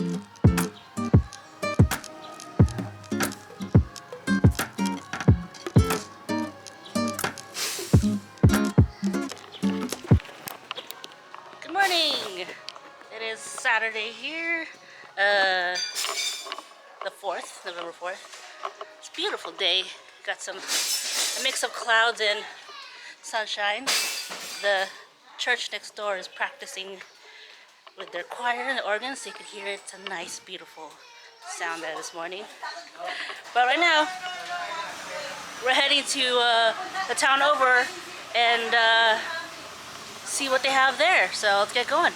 Good morning! It is Saturday here, the 4th, November 4th. It's a beautiful day. Got a mix of clouds and sunshine. The church next door is practicing with their choir and the organ, so you can hear it. It's a nice, beautiful sound there this morning. But right now, we're heading to the town over and see what they have there. So let's get going.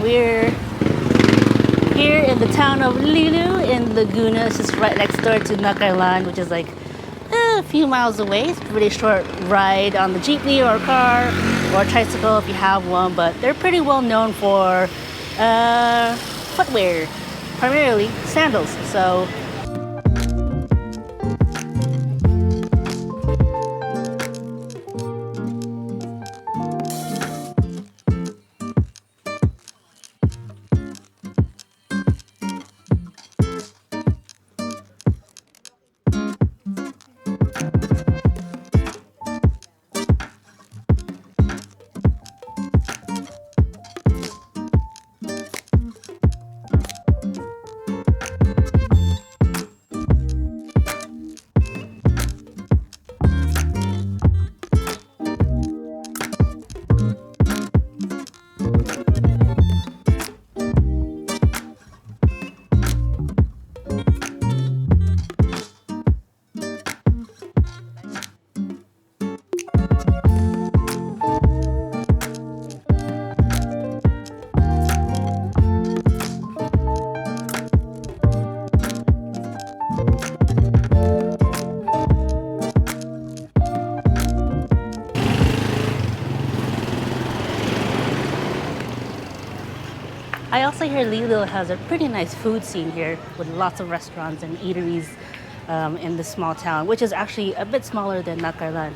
We're here in the town of Liliw in Laguna. It's just right next door to Nagcarlan, which is like a few miles away. It's a really short ride on the jeepney or car or tricycle if you have one, but they're pretty well known for footwear, primarily sandals. So I also hear Liliw has a pretty nice food scene here with lots of restaurants and eateries in this small town, which is actually a bit smaller than Nagcarlan.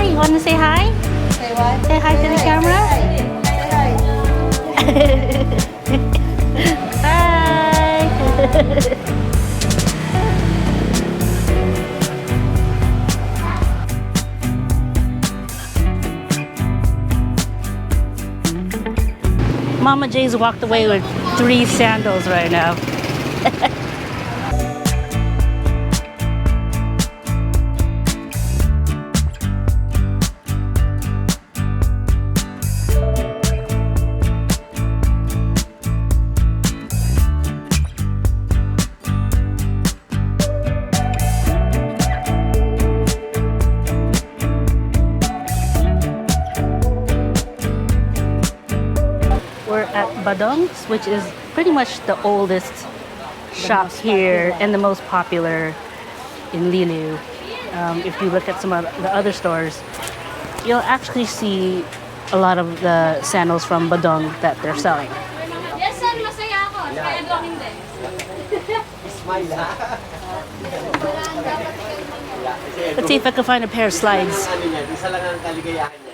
You want to say hi? Say what? Say hi to the camera? Hi! Mama J's walked away with 3 sandals right now. At Badong's, which is pretty much the oldest shop here and the most popular in Liliw. If you look at some of the other stores, you'll actually see a lot of the sandals from Badong that they're selling. Yes, sir. Masaya ako. Kaya gawin din. Smile, ha? Let's see if I can find a pair of slides. Isa lang ang kaligayahan niya.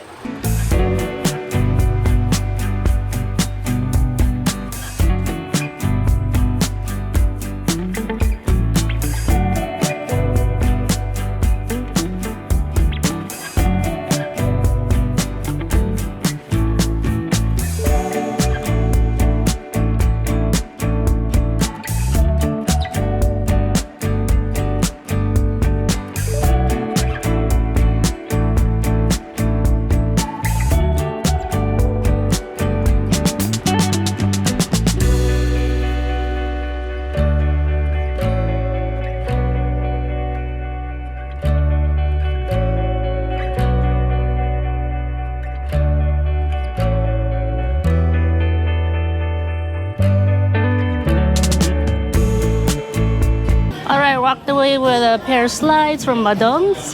walked away with a pair of slides from Madong's.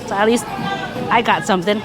So at least I got something.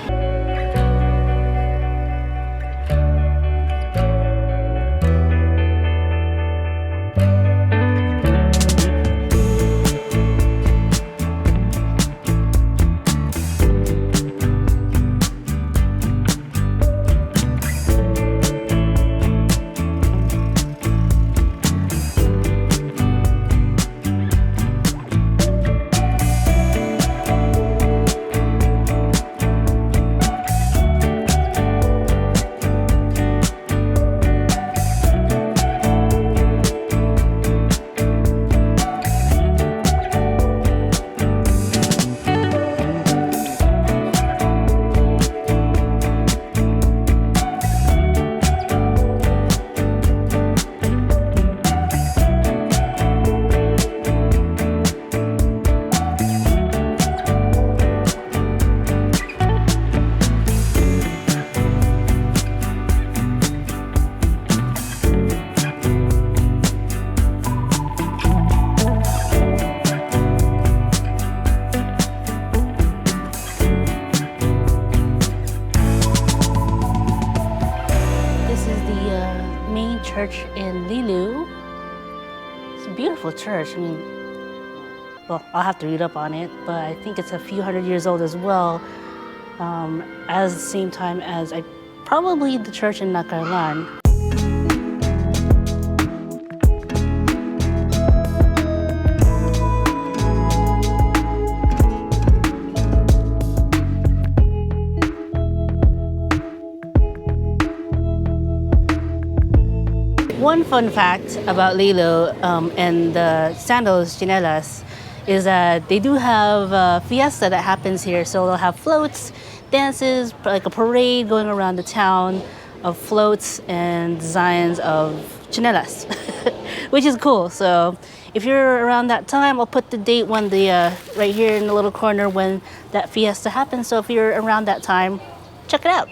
Church in Liliw. It's a beautiful church. I mean, well, I'll have to read up on it, but I think it's a few hundred years old as well. As the same time as probably the church in Nagcarlan. One fun fact about Liliw and the sandals, tsinelas, is that they do have a fiesta that happens here. So they'll have floats, dances, like a parade going around the town of floats and designs of tsinelas, which is cool. So if you're around that time, I'll put the date when right here in the little corner when that fiesta happens. So if you're around that time, check it out.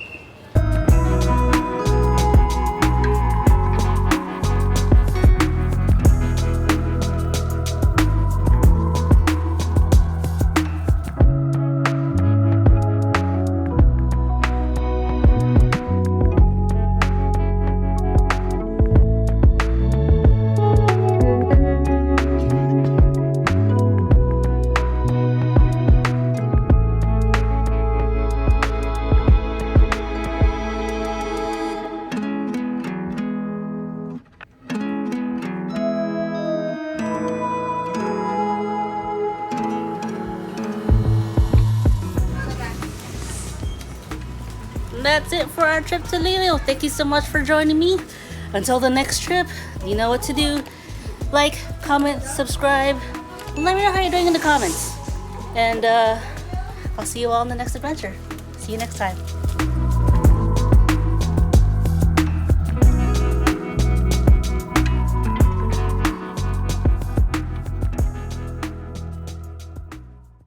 That's it for our trip to Liliw. Thank you so much for joining me. Until the next trip, you know what to do. Like, comment, subscribe. Let me know how you're doing in the comments. And I'll see you all in the next adventure. See you next time.